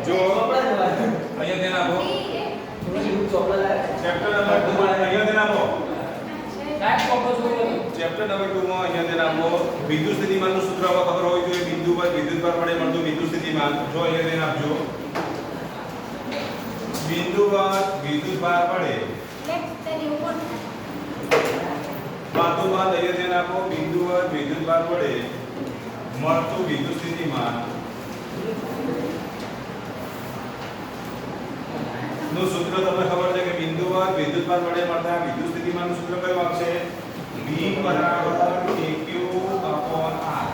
જો અહીંયા ધ્યાન આપો ચેપ્ટર નંબર 2 માં અહીંયા ધ્યાન આપો ચેપ્ટર નંબર 2 માં અહીંયા ધ્યાન આપો વિદ્યુત સ્થિતિમાનનું સૂત્ર ખબર હોય જોઈએ બિંદુ પર વિદ્યુતભાર વડે મળતું વિદ્યુત સ્થિતિમાન જો અહીંયા ધ્યાન આપજો બિંદુ પર વિદ્યુતભાર વડે બાજુ બાદ અહીંયા ધ્યાન આપો બિંદુ પર વિદ્યુતભાર વડે મળતું વિદ્યુત સ્થિતિમાન નું સૂત્ર તમને ખબર છે કે બિંદુ પર વિદ્યુતભાર વડે મળતા વિદ્યુત સ્થિતિમાનનું સૂત્ર કયું આવશે V = KQ/R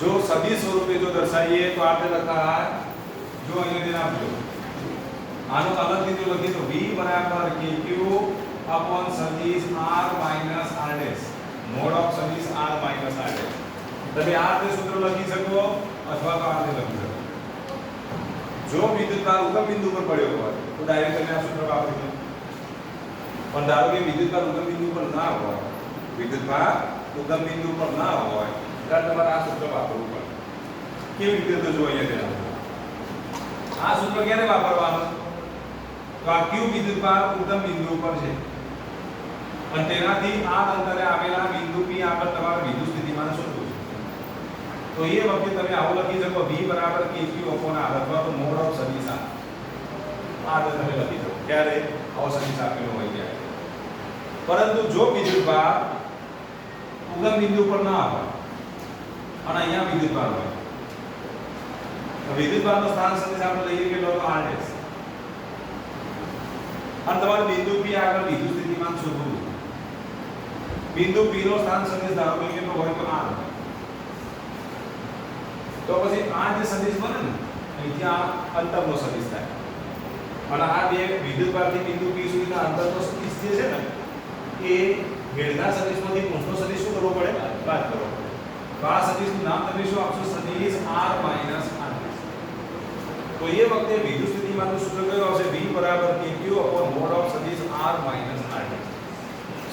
જો સદિશ સ્વરૂપે જો દર્શાવીએ તો આપણે લખાય જો અહીંયા ધ્યાન આપજો આનો અલગ રીતે લખીએ તો V = KQ/સદિશ R - R' mode of સદિશ R - R' તમે આ રીતે સૂત્ર લખી શકો અથવા તો આ રીતે લખી શકો જો વિદ્યુતભાર ઉગમ બિંદુ પર પડ્યો હોય તો ડાયરેક્ટ તમે આ સૂત્ર વાપરી લો પણ ધારો કે વિદ્યુતભાર ઉગમ બિંદુ પર ના હોય વિદ્યુતભાર ઉગમ બિંદુ પર ના હોય ત્યારે તમારે આ સૂત્ર વાપરવું પડે કેવી રીતે તો જો અહીંયા ધ્યાન આ સૂત્ર ક્યારે વાપરવાનું તો આ ક્યુ વિદ્યુતભાર ઉગમ બિંદુ પર છે અને તેનાથી આ અંતરે આવેલા બિંદુ P આગળ તમારે વિદ્યુત સ્થિતિમાન શોધવું છે તો એ વખતે તમે આવું લખી શકો V = KQ/R અથવા તો મોડ ઓફ સદિશ R આ રીતે તમે લખી શકો ક્યારે આવો સદિશ આપેલો હોય ત્યારે પરંતુ જો વિદ્યુતભાર ઉગમ બિંદુ પર ના હોય અને અહીંયા વિદ્યુતભાર હોય તો વિદ્યુતભારનો સ્થાન સદિશ આપણે લઈએ કે લો તો R' અને તમારે બિંદુ P આગળ વિદ્યુત સ્થિતિમાન શોધવું બિંદુ P નો સ્થાન સદિશ ધારો કે કેટલો હોય તો R તો પછી આ જે સદિશ બને ને અહીંથી આ અંતરનો સદિશ થાય અને આ બે વિદ્યુતભારથી બિંદુ P સુધીના અંતરનો સદિશ જે છે ને એ ભેદના સદિશમાંથી પૃષ્ઠનો સદિશ શું કરવો પડે બાદ કરવો પડે તો આ સદિશનું નામ તમે શું આપશો સદિશ R - R' તો એ વખતે વિદ્યુત સ્થિતિમાનનું સૂત્ર કયું આવશે V = KQ/mod of સદિશ R - R'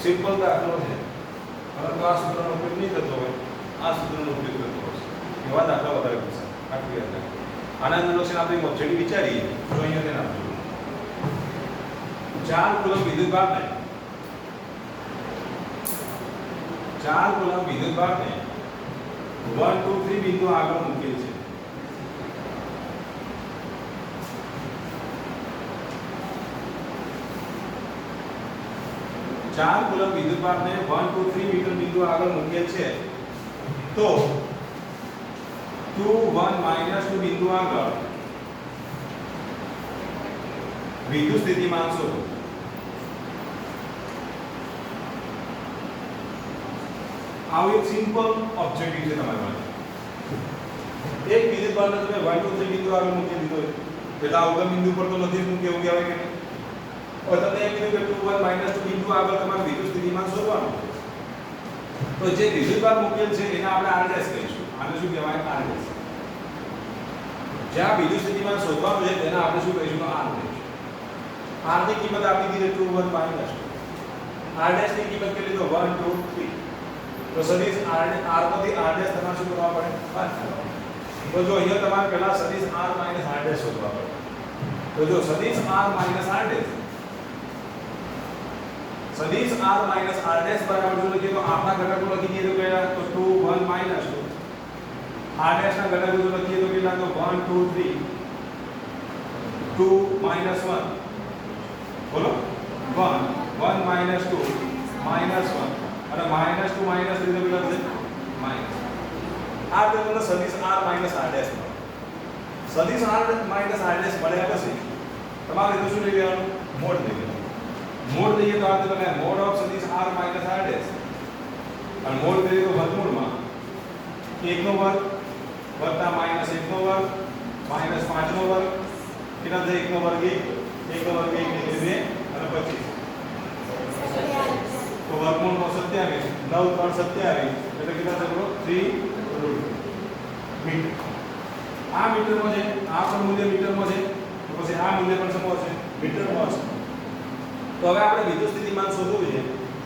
સિમ્પલ દાખલો છે પરંતુ આ સૂત્રનો ઉપયોગ નહીં થતો હોય આ સૂત્રનો ઉપયોગ કરતો હોય એવા દાખલા વધારે પૂછાય આટલું યાદ રાખો આના અંદરનો આપણે ઓબ્જેક્ટ વિચારીએ તો અહીંયા ધ્યાન આપજો 4 કુલમ વિદ્યુતભારને 4 કુલમ વિદ્યુતભારને 1 2 3 બિંદુ આગળ મૂકેલ છે ચાર કુલમ વિદ્યુતભારને 1 2 3 મીટર બિંદુ આગળ મૂકેલ છે તો 2 1 -2 બિંદુ આગળ વિદ્યુત સ્થિતિમાન શોધો આવું એક સિમ્પલ ઓબ્જેક્ટિવ છે તમારી પાસે એક વિદ્યુતભારને તમે 1 2 3 બિંદુ આગળ મૂકી દીધો એટલે આ ઉગમ બિંદુ પર તો નથી મૂકે એવું કહેવાય કે और તમને એમ કીધું કે 2 1 -2 બિંદુ આગળ તમારે વિદ્યુત સ્થિતિમાન શોધવાનું તો જે વિદ્યુતભાર મૂકેલ છે એને આપણે R' કહીશું આને શું કહેવાય R' જ્યાં વિદ્યુત સ્થિતિમાન શોધવાનું છે તેને આપણે શું કહીશું તો R કહીશું R ની કિંમત આપી દીધી 2 1 -2 R' ની કિંમત કેટલી તો 1 2 3 તો સદિશ R માંથી R' તમારે શું કરવા પડે બાદ કરવા તો જો અહીંયા તમારે પહેલા સદિશ R - R' શોધવા પડે તો જો સદિશ R - R' સદિશ R - R' બરાબર જો લખીએ તો આપના ઘટકો લખી દઈએ તો કેટલા તો 2 1 -2 R' ના ઘટકો જો લખીએ તો કેટલા તો 1 2 3 2 -1 બોલો 1 1 -2 -1 અને -2 -3 તો કેટલા થશે માઈનસ આ તો તમને સદિશ R - R' સદિશ R - R' મળ્યા પછી તમારે તો શું લઈ લેવાનું મોડ લઈ લેવાનું મોડ લઈએ તો આ તો તમે મોડ ઓફ સદિશ R - R' અને મોડ કરીએ તો વર્ગમૂળમાં 1 નો વર્ગ વત્તા -1 નો વર્ગ -5 નો વર્ગ કેટલા થાય 1 નો વર્ગ 1 નો વર્ગ 1 2 અને 25 તો વર્ગમૂળનો 27 9 3 27 એટલે કેટલા થાય બરો 3 મીટર આ મીટરમાં છે આ પણ મૂલ્ય મીટરમાં છે તો પછી આ મૂલ્ય પણ સમો છે મીટરમાં છે તો હવે આપણે વિદ્યુત સ્થિતિમાન શોધવું છે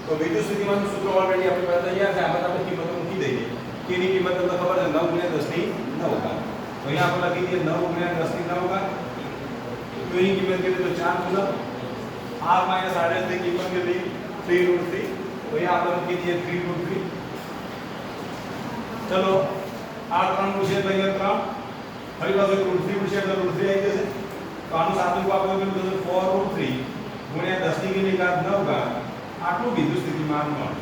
તો વિદ્યુત સ્થિતિમાનનું સૂત્ર ઓલરેડી આપણી પાસે તૈયાર છે આપણે કિંમતો મૂકી દઈએ કે એની કિંમત તમને ખબર છે 9 9 ગુણ્યા 10 ની 9 ઘાત. તો અહીંયા આપણે લખી દઈએ 9 ગુણ્યા 10 ની 9 ઘાત. તો એની કિંમત કેટલી? તો 4 કુલમ. r માઈનસ r ની કિંમત કેટલી? 3√3. તો અહીંયા આપણે લખી દઈએ 3√3. ચલો આ 3 પૂછે તો અહીંયા 3 ફરી પાછું √3 પૂછે એટલે √3 આવી જશે. તો આનું સાદું આપણે કેટલું થશે? 4√3 ગુણ્યા 10 ની કેટલી ઘાત? 9 ઘાત. આટલું વિદ્યુત સ્થિતિમાન મળે.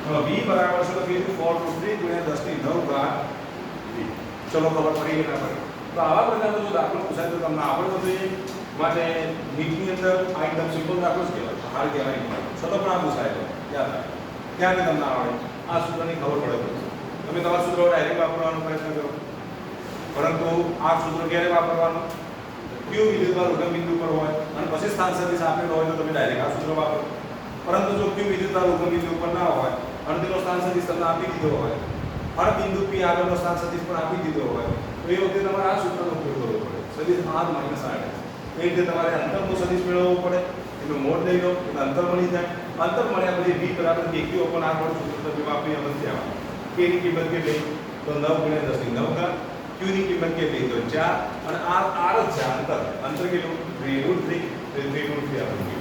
તો v બરાબર છે તો કીધું 4√3 ગુણ્યા 10 ની 9 ઘાત v. ચલો ખબર પડી કે ના પડી? તો આવા પ્રકારનો જો દાખલો પૂછાય તો તમને આવડતો જોઈએ. માટે નીટની અંદર આ એકદમ સિમ્પલ દાખલો જ કહેવાય, હાલ કહેવાય નહીં. છતાં પણ આ પૂછાય તો યાદ રાખો. ક્યાંથી તમને આવડે આ સૂત્રની ખબર પડે તો તમે તમારા સૂત્ર ડાયરેક્ટ વાપરવાનો પ્રયત્ન કરો. પરંતુ આ સૂત્ર ક્યારે વાપરવાનું? ક્યુ વિદ્યુતભાર ઉગમ બિંદુ પર હોય અને પછી સ્થાન સદિશ આપેલો હોય તો તમે ડાયરેક્ટ આ સૂત્ર વાપરો. પરંતુ જો ક્યુ વિદ્યુતભાર ઉગમ બિંદુ પર ના હોય અને તેનો સ્થાન સદિશ તમને આપી દીધો હોય અને બિંદુ P આગળનો સ્થાન સદિશ પણ આપી દીધો હોય તો એ વખતે તમારે આ સૂત્રનો ઉપયોગ કરવો પડે. સદિશ r માઈનસ r. એ રીતે તમારે અંતરનો સદિશ મેળવવો પડે. એનો મોડ લઈ લો એટલે અંતર મળી જાય. અંતર મળ્યા પછી v બરાબર kq upon r વાળું સૂત્ર તમે વાપરી અમલથી આવવાનું. k ની કિંમત કેટલી? તો 9 ગુણ્યા 10 ની 9 ઘાત. q ની કિંમત કેટલી? તો 4 અને r જ છે અંતર. અંતર કેટલું? 3√3. 3√3 આપણે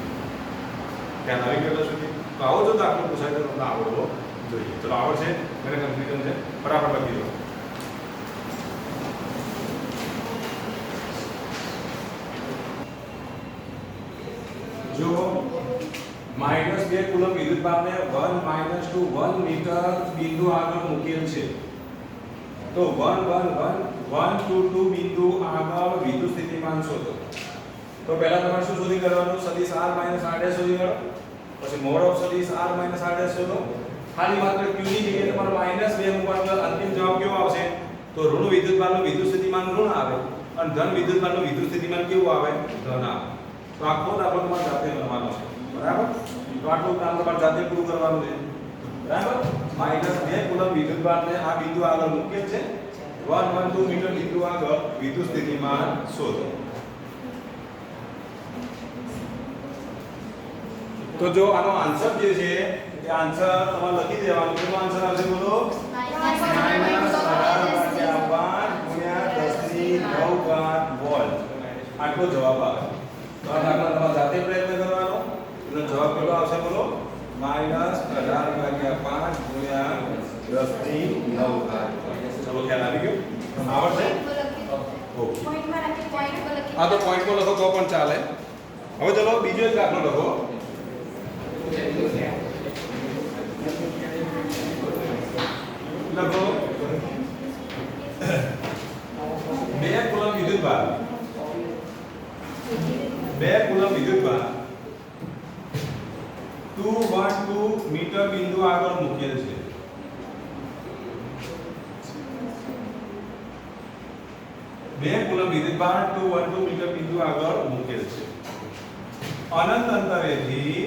ક્યાં આવી ગયેલો સુધી. તો આવો જો દાખલો પૂછાય તો તમને આવડવો જોઈએ. ચલો આવડશે મને કન્ફ્યુઝન છે ફટાફટ લખી દો. જો -2 કુલમ વિદ્યુતભારને 1 - 2 1 મીટર બિંદુ આગળ મૂકેલ છે તો 1 1 1 1 2 2 બિંદુ આગળ વિદ્યુત સ્થિતિમાન શોધો. તો પહેલા તમારે શું શોધી કાઢવાનું? સદિશ r - r' શોધી કાઢો. પછી મોડ ઓફ સદિશ r - r' શોધો. ખાલી માત્ર q ની જગ્યાએ તમારે -2 મૂકવાનું. અંતિમ જવાબ કેવો આવશે? તો ઋણ વિદ્યુતભારનું વિદ્યુત સ્થિતિમાન ઋણ આવે અને ધન વિદ્યુતભારનું વિદ્યુત સ્થિતિમાન કેવું આવે? ધન આવે. તો આખો દાખલો તમારે જાતે ગણવાનો છે. બરાબર? તો આટલું કામ તમારે જાતે પૂરું કરવાનું છે. બરાબર? -2 કુલમ વિદ્યુતભારને આ બિંદુ આગળ મૂકેલ છે. 1 1 2 મીટર બિંદુ આગળ વિદ્યુત સ્થિતિમાન શોધો. તો જો આનો આન્સર જે છે એ આન્સર તમારે લખી દેવાનો. કેટલો આન્સર આવશે બોલો? -18/5 × 10 ની 9 ઘાત વોલ્ટ. આટલો જવાબ આવે. તો આ દાખલા તમારે જાતે પ્રયત્ન કરવાનો. એનો જવાબ કેટલો આવશે બોલો? -18/5 × 10 ની 9 ઘાત. ચલો ખ્યાલ આવી ગયો? આવડશે? ઓકે. આ તો પોઈન્ટમાં લખો તો પણ ચાલે. હવે ચલો બીજો એક દાખલો લખો. લખો 2 કુલમ વિદ્યુતભાર 2 કુલમ વિદ્યુતભાર 212 મીટર બિંદુ આગળ મૂકેલ છે. 2 કુલમ વિદ્યુતભાર 212 મીટર બિંદુ આગળ મૂકેલ છે. અનંત અંતરેથી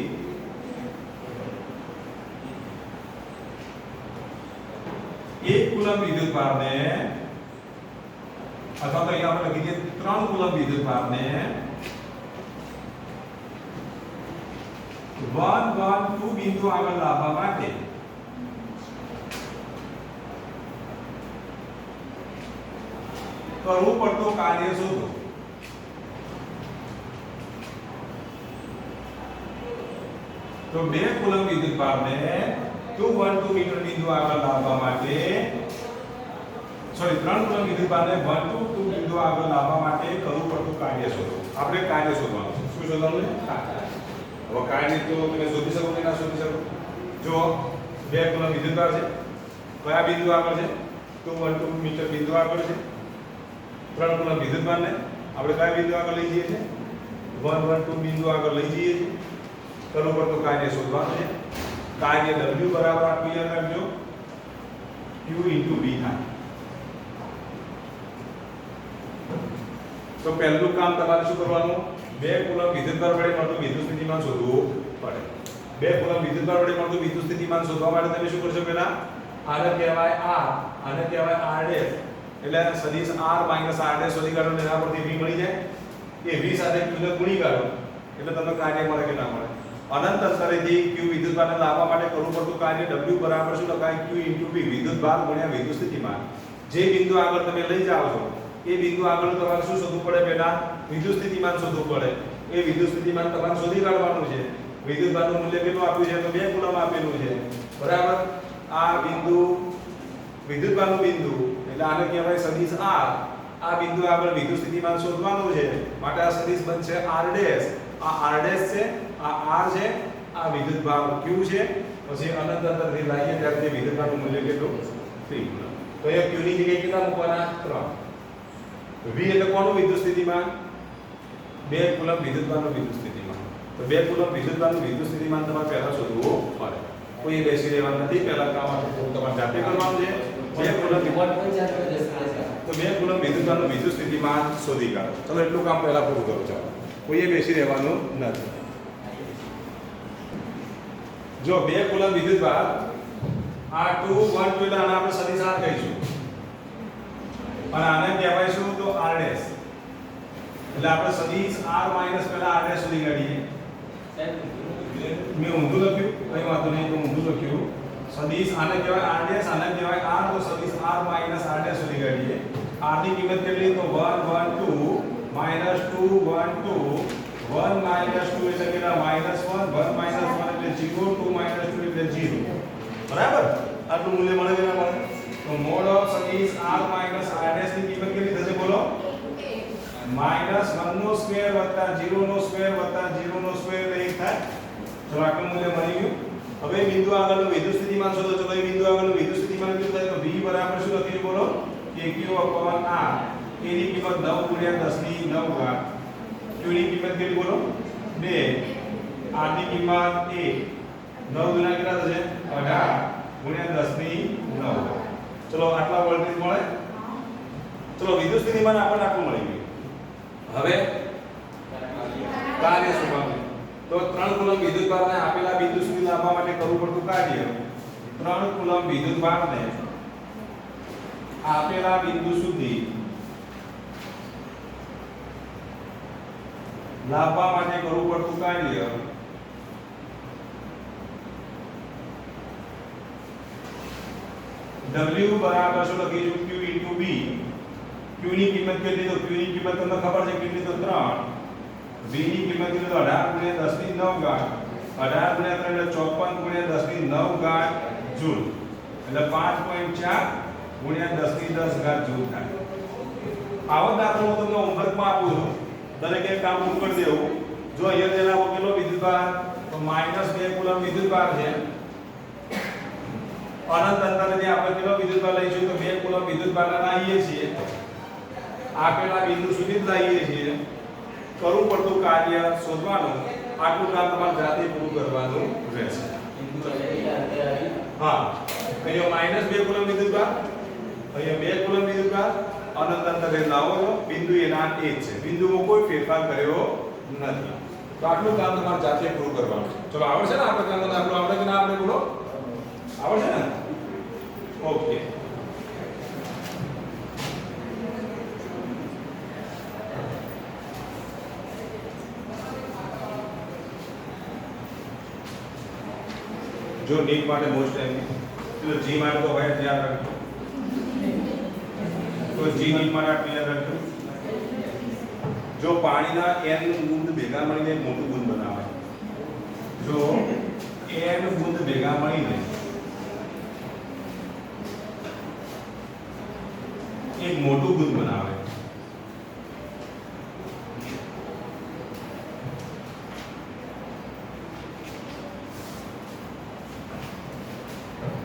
1 કુલમ વિદ્યુતભારને અથવા તો અહીંયા આપણે લખી દઈએ 3 કુલમ વિદ્યુતભારને 112 બિંદુ આગળ લાવવા માટે કરવું પડતું કાર્ય શોધો. તો 2 કુલમ વિદ્યુતભારને 212 મીટર બિંદુ આગળ લાવવા માટે 3 કુલમ વિદ્યુતભારને 122 બિંદુ આગળ લાવવા માટે કરવું પડતું કાર્ય શોધો. આપણે કાર્ય શોધવાનું છે. શું શોધવાનું છે? હવે કાર્ય તો તમે શોધી શકો કે ના શોધી શકો? જો 2 કુલમ વિદ્યુતભાર છે. કયા બિંદુ આગળ છે? 212 મીટર બિંદુ આગળ છે. 3 કુલમ વિદ્યુતભારને આપણે કયા બિંદુ આગળ લઈ જઈએ છીએ? 112 બિંદુ આગળ લઈ જઈએ છીએ. કરવું પડતું કાર્ય શોધવાનું છે. કાર્ય W બરાબર આપી યાદ રાખજો Q * V થાય. તો પહેલું કામ તમારે શું કરવાનું? 2 કુલમ વિદ્યુતભાર વડે મળતું વિદ્યુત સ્થિતિમાન શોધવું પડે. 2 કુલમ વિદ્યુતભાર વડે મળતું વિદ્યુત સ્થિતિમાન શોધવા માટે તમે શું કરશો? પહેલા આને કહેવાય R, આને કહેવાય R'. એટલે સદિશ R - R' શોધી કાઢો. એના પરથી V મળી જાય. એ V સાથે Q ને ગુણી કાઢો એટલે તમને કાર્ય મળે કે ના મળે? અનંત અંતરેથી q વિદ્યુતભારને લાવવા માટે કરવું પડતું કાર્ય w બરાબર શું લખાય q p વિદ્યુતભાર ગુણ્યા વિદ્યુત સ્થિતિમાન. જે બિંદુ આગળ તમે લઈ જાઓ છો એ બિંદુ આગળ તમારે શું શોધવું પડે? પહેલા વિદ્યુત સ્થિતિમાન શોધવું પડે. એ વિદ્યુત સ્થિતિમાન તમારે શોધી કાઢવાનું છે. વિદ્યુતભારનું મૂલ્ય કેટલું આપ્યું છે? તો 2 કુલમ આપેલું છે. બરાબર. આ બિંદુ વિદ્યુતભારનું બિંદુ એટલે આને કહેવાય સદિશ r. આ બિંદુ આગળ વિદ્યુત સ્થિતિમાન શોધવાનું છે માટે આ સદિશ બનશે r ડેશ. આ r ડેશ છે, આ r છે, આ વિદ્યુતભાર q છે. પછી અનંત અંતરથી લાવીએ ત્યારે તે વિદ્યુતભારનું મૂલ્ય કેટલું? 3 કુલમ. તો એ q ની જગ્યાએ કેટલા મૂકવાના? 3. v એટલે કોનું વિદ્યુત સ્થિતિમાન? 2 કુલમ વિદ્યુતભારનું વિદ્યુત સ્થિતિમાન. તો 2 કુલમ વિદ્યુતભારનું વિદ્યુત સ્થિતિમાન તમારે પહેલા શોધવું પડે. કોઈ બેસી રહેવાનું નથી. પહેલા કામ તમારે જાતે કરવાનું છે. 2 કુલમ તો 2 કુલમ વિદ્યુતભારનું વિદ્યુત સ્થિતિમાન શોધી કાઢો. ચલો એટલું કામ પહેલા પૂરું કરો. ચાલો, કોઈએ બેસી રહેવાનું નથી. જો 2 કુલમ વિદ્યુતભાર આ 2 1 2 એટલે આને આપણે સદિશ r કહીશું અને આને કહેવાય શું? તો r ડેશ. એટલે આપણે સદિશ r માઈનસ પહેલા r ડેશ સુધી કાઢીએ. મેં ઊંધું લખ્યું, કઈ વાંધો નહીં, તો ઊંધું લખ્યું. સદિશ આને કહેવાય r ડેશ, આને કહેવાય r. તો સદિશ r માઈનસ r ડેશ સુધી કાઢીએ. r ની કિંમત કેટલી? તો 1 1 2 માઈનસ 2 1 2 1 માઈનસ 2 એટલે કેટલા? માઈનસ 1 1 માઈનસ 1 એટલે 0 2 માઈનસ 2 એટલે 0. બરાબર. આટલું મૂલ્ય મળે કે ના મળે? તો મોડ ઓફ સદિશ r માઈનસ r ડેશ ની કિંમત કેટલી થશે? બોલો. માઈનસ 1 નો સ્ક્વેર વત્તા 0 નો સ્ક્વેર વત્તા 0 નો સ્ક્વેર એટલે 1 થાય. ચલો આટલું મૂલ્ય મળી ગયું. હવે બિંદુ આગળનું વિદ્યુત સ્થિતિમાન શોધો. ચલો એ બિંદુ આગળનું વિદ્યુત સ્થિતિમાન કેટલું થાય? તો v બરાબર શું લખીએ? બોલો. kq r. a ની કિંમત 9 ગુણ્યા 10 ની 9 ઘાત. q ની કિંમત કેટલી? બોલો. 2. r ની કિંમત 1. 9 ગુણ્યા કેટલા થશે? 18 ગુણ્યા 10 ની 9. ચલો આટલા વોલ્ટેજ મળે. ચલો વિદ્યુત સ્થિતિમાન આપણને આટલું મળી ગયું. હવે કાર્ય શું કરવું? તો 3 કુલમ વિદ્યુતભારને આપેલા બિંદુ સુધી લાવવા માટે કરવું પડતું કાર્ય. 3 કુલમ વિદ્યુતભારને આપેલા બિંદુ સુધી લાવવા માટે કરવું પડતું કાર્ય W બરાબર શું લખીશું? Q into B. Q ની કિંમત કેટલી? તો Q ની કિંમત તમને ખબર છે કેટલી? તો 3. B ની કિંમત કેટલી? તો 18 ગુણ્યા 10 ની 9 ઘાત. 18 ગુણ્યા 3 એટલે 54 ગુણ્યા 10 ની 9 ઘાત જૂલ. એટલે 5.4 ગુણ્યા 10 ની 10 ઘાત જૂલ થાય. આવો દાખલો હું તમને હોમવર્કમાં આપું છું. દરેકે કામ પૂરું કરી દેવું. જો અહીંયા તેના કેટલો વિદ્યુતભાર? તો -2 કુલમ વિદ્યુતભાર છે. અનંત અંતરેથી આપણે કેટલો વિદ્યુતભાર લઈશું? તો 2 કુલમ વિદ્યુતભારને લાવીએ છીએ. આપેલા બિંદુ સુધી જ લાવીએ છીએ. કરવું પડતું કાર્ય શોધવાનું. આટલું કામ તમારે જાતે પૂરું કરવાનું રહેશે. હા, અહીંયા -2 કુલમ વિદ્યુતભાર, અહીંયા 2 કુલમ વિદ્યુતભાર. અનંત અંતરે લાવો છો. બિંદુ એના એ જ છે. બિંદુમાં કોઈ ફેરફાર કર્યો નથી. તો આટલું કામ તમારે જાતે પૂરું કરવાનું છે. ચલો આવડશે ને? આપણે કામ આટલું આવડે કે ના આવડે? બોલો. આવડશે ને? ઓકે. જો નીટ માટે મોસ્ટ ટાઈમ તો જી માટે તો ભાઈ ધ્યાન રાખજો. તો જી નીટ માટે આ ક્લિયર રાખજો. જો પાણીના n બુંદ ભેગા મળીને એક મોટું બુંદ બનાવે. જો n બુંદ ભેગા મળીને એક મોટું બુંદ બનાવે.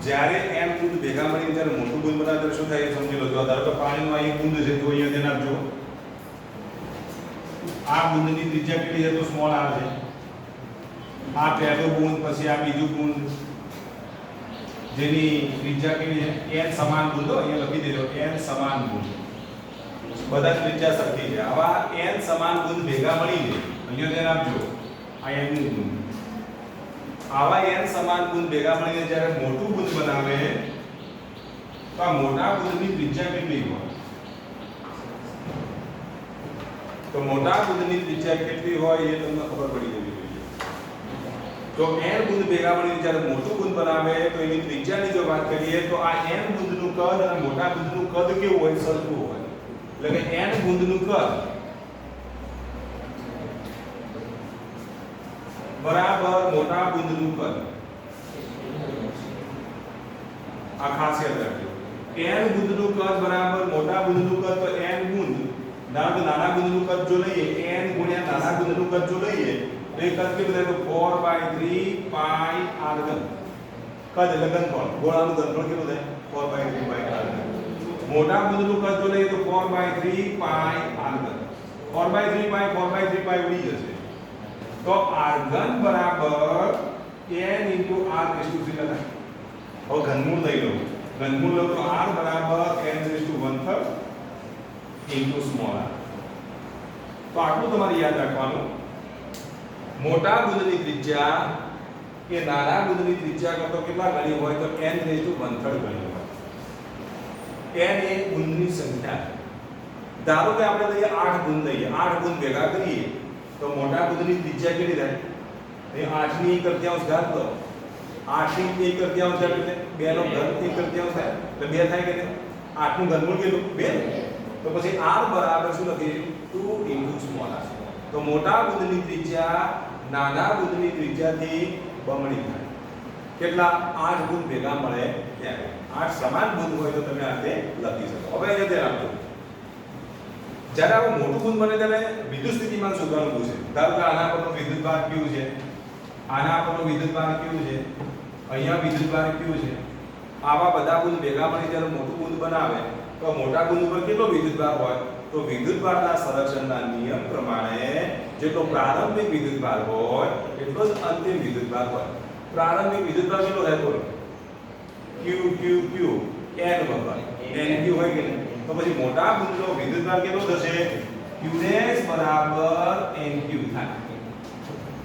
જ્યારે n બુંદ ભેગા મળીને જ્યારે મોટું બુંદ બનાવે ત્યારે શું થાય એ સમજી લો. જો ધારો કે પાણીનો આ એક બુંદ છે તો અહીંયા ધ્યાન આપજો. આ બુંદની ત્રિજ્યા કેટલી છે? તો સ્મોલ r છે. આ પહેલું બુંદ, પછી આ બીજું બુંદ, જેની ત્રિજ્યા કેટલી છે? n સમાન બુંદો અહીંયા લખી દેજો. n સમાન બુંદ, બધા ત્રિજ્યા સરખી છે. આવા n સમાન બુંદ ભેગા મળીને અહીંયા ધ્યાન આપજો. આ n નું બુંદ, આવા n સમાન બુંદ ભેગા મળીને જ્યારે મોટું બુંદ બનાવે તો આ મોટા બુંદની ત્રિજ્યા કેટલી હોય? તો મોટા બુંદની ત્રિજ્યા કેટલી હોય એ તમને ખબર પડી જવી જોઈએ. જો n બુંદ ભેગા મળીને જ્યારે મોટું બુંદ બનાવે તો એની ત્રિજ્યાની જો વાત કરીએ તો આ n બુંદનું કદ અને મોટા બુંદનું કદ કેવું હોય? સરખું હોય. એટલે કે n બુંદનું કદ બરાબર મોટા બુંદનું કદ. આ ખાસ યાદ રાખજો. n બુંદનું કદ બરાબર મોટા બુંદનું કદ. તો n બુંદ ધારો કે નાના બુંદનું કદ જો લઈએ n ગુણ્યા નાના બુંદનું કદ જો લઈએ તો એ કદ કેટલું થાય? તો 4/3 પાઈ r ઘન. કદ એટલે ઘનફળ, ગોળાનું ઘનફળ કેટલું થાય? 4/3 પાઈ r ઘન. મોટા બુંદનું કદ જો લઈએ તો 4/3 પાઈ r ઘન. 4/3 પાઈ ઉડી જશે. તો r ઘન બરાબર n * r રેશિયો 3 થાય. હવે ઘનમૂળ લઈ લો. ઘનમૂળ લો તો r બરાબર n/1/3 * સ્મોલ r. તો આટલું તમારે યાદ રાખવાનું. મોટા બુંદની ત્રિજ્યા કે નાના બુંદની ત્રિજ્યા કરતો કેટલા ગણી હોય? તો n/1/3 ગણી હોય. n એ બુંદની સંખ્યા. ધારો કે આપણે લઈએ 8 બુંદ લઈએ. 8 બુંદ ભેગા કરીએ તો મોટા બુંદની ત્રિજ્યા કેટલી થાય? એ 8 ની 1/3 ઘાત લો. 8 ની 1/3 ઘાત એટલે 2 નો ઘન 1/3 થાય. એટલે 2 થાય કે નહીં? 8 નું ઘનમૂળ કેટલું? 2. તો પછી r બરાબર શું લખીએ? 2 * સ્મોલ r. તો મોટા બુંદની ત્રિજ્યા નાના બુંદની ત્રિજ્યાથી બમણી થાય. કેટલા? 8 બુંદ ભેગા મળે ત્યારે. 8 સમાન બુંદ હોય તો તમે આ રીતે લખી શકો. હવે અહીંયા ધ્યાન આપજો. જ્યારે આવું મોટું બુંદ બને ત્યારે વિદ્યુત સ્થિતિમાન શોધવાનું પૂછે. ધારો કે આના પરનો વિદ્યુતભાર q છે, આના પરનો વિદ્યુતભાર q છે, અહીંયા વિદ્યુતભાર q છે. આવા બધા બુંદ ભેગા મળી જ્યારે મોટું બુંદ બનાવે તો મોટા બુંદ પર કેટલો વિદ્યુતભાર હોય? તો વિદ્યુતભારના સંરક્ષણના નિયમ પ્રમાણે જેટલો પ્રારંભિક વિદ્યુતભાર હોય એટલો જ અંતિમ વિદ્યુતભાર હોય. પ્રારંભિક વિદ્યુતભાર કેટલો થાય? બોલો. q q q n બરાબર n q હોય કે નહીં? તો પછી મોટા બુંદનો વિદ્યુતભાર કેટલો થશે? q ડેશ બરાબર n q થાય.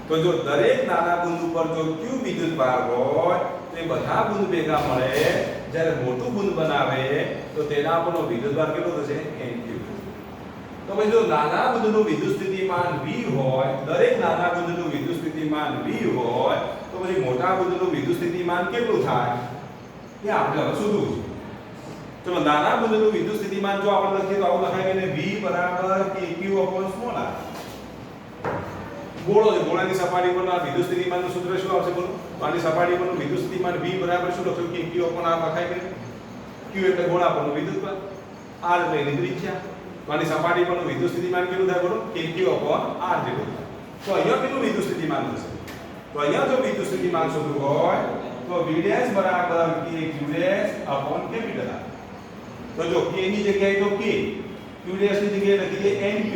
તો જો દરેક નાના બુંદ ઉપર જો q વિદ્યુતભાર હોય તો એ બધા બુંદ ભેગા મળે જ્યારે મોટું બુંદ બનાવે તો તેના પરનો વિદ્યુતભાર કેટલો થશે? n q. તો પછી જો નાના બુંદનું વિદ્યુત સ્થિતિમાન v હોય, દરેક નાના બુંદનું વિદ્યુત સ્થિતિમાન v હોય તો પછી મોટા બુંદનું વિદ્યુત સ્થિતિમાન કેટલું થાય? એ આપણે હવે શોધવું છે. ચલો નાના બુંદનું વિદ્યુત સ્થિતિમાન જો આપણે લખીએ તો આવું લખાય કે v બરાબર kq / સ્મોલ r. ગોળો છે, ગોળાની સપાટી પરના વિદ્યુત સ્થિતિમાનનું સૂત્ર શું આવશે? બોલો. તો આની સપાટી પરનું વિદ્યુત સ્થિતિમાન v બરાબર શું લખશું? kq / r લખાય કે q એટલે ગોળા પરનું વિદ્યુતભાર, r એટલે એની ત્રિજ્યા. તો આની સપાટી પરનું વિદ્યુત સ્થિતિમાન કેટલું થાય? બોલો. kq / r જેટલું થાય. તો અહીંયા કેટલું વિદ્યુત સ્થિતિમાન થશે? તો અહીંયા જો વિદ્યુત સ્થિતિમાન શોધવું હોય તો v ડેશ બરાબર kq ડેશ / કેપિટલ r. તો જો k ની જગ્યાએ તો k, q ડેશ ની જગ્યાએ લખી દઈએ nq,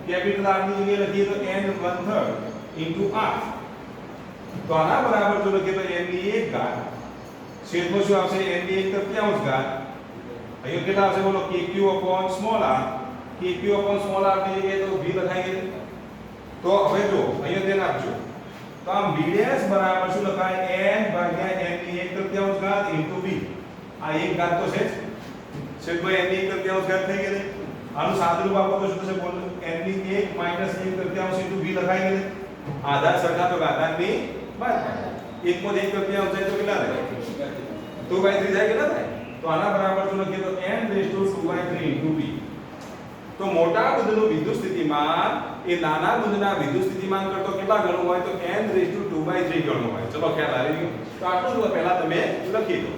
કેપિટલ R ની જગ્યાએ લખીએ તો n/1/3 r. તો આના બરાબર જો લખીએ તો n ની 1 ઘાત છેદમાં શું આવશે? n ની 1/3 ઘાત. અહીંયા કેટલા આવશે? બોલો. kq / small r. kq / small r ની જગ્યાએ તો v લખાઈ ગયું. તો હવે જો અહીંયા ધ્યાન આપજો. તો આમ v ડેશ બરાબર શું લખાય? n/n ની 1/3 ઘાત * v. આ એક ઘાત તો છે જ. છેદમાં n ની 1/3 ઘાત થઈ ગઈ. આનું સાદુરૂપ આપો તો શું થશે? બોલો. n ની 1 - 1/3 * v લખાઈ ગયું. આધાર સરખા તો ઘાતાંકની બાદ. 1 માં 1/3 જાય તો કેટલા થાય? 2/3 થાય કેટલા થાય? તો આના બરાબર જો લખીએ તો n/2/3 * v. તો મોટા બુંદનું વિદ્યુત સ્થિતિમાન એ નાના બુંદના વિદ્યુત સ્થિતિમાન કરતો કેટલા ગણું હોય? તો n/2/3 ગણું હોય. ચલો ખ્યાલ આવી ગયો. તો આટલું જ પહેલા તમે લખી દો.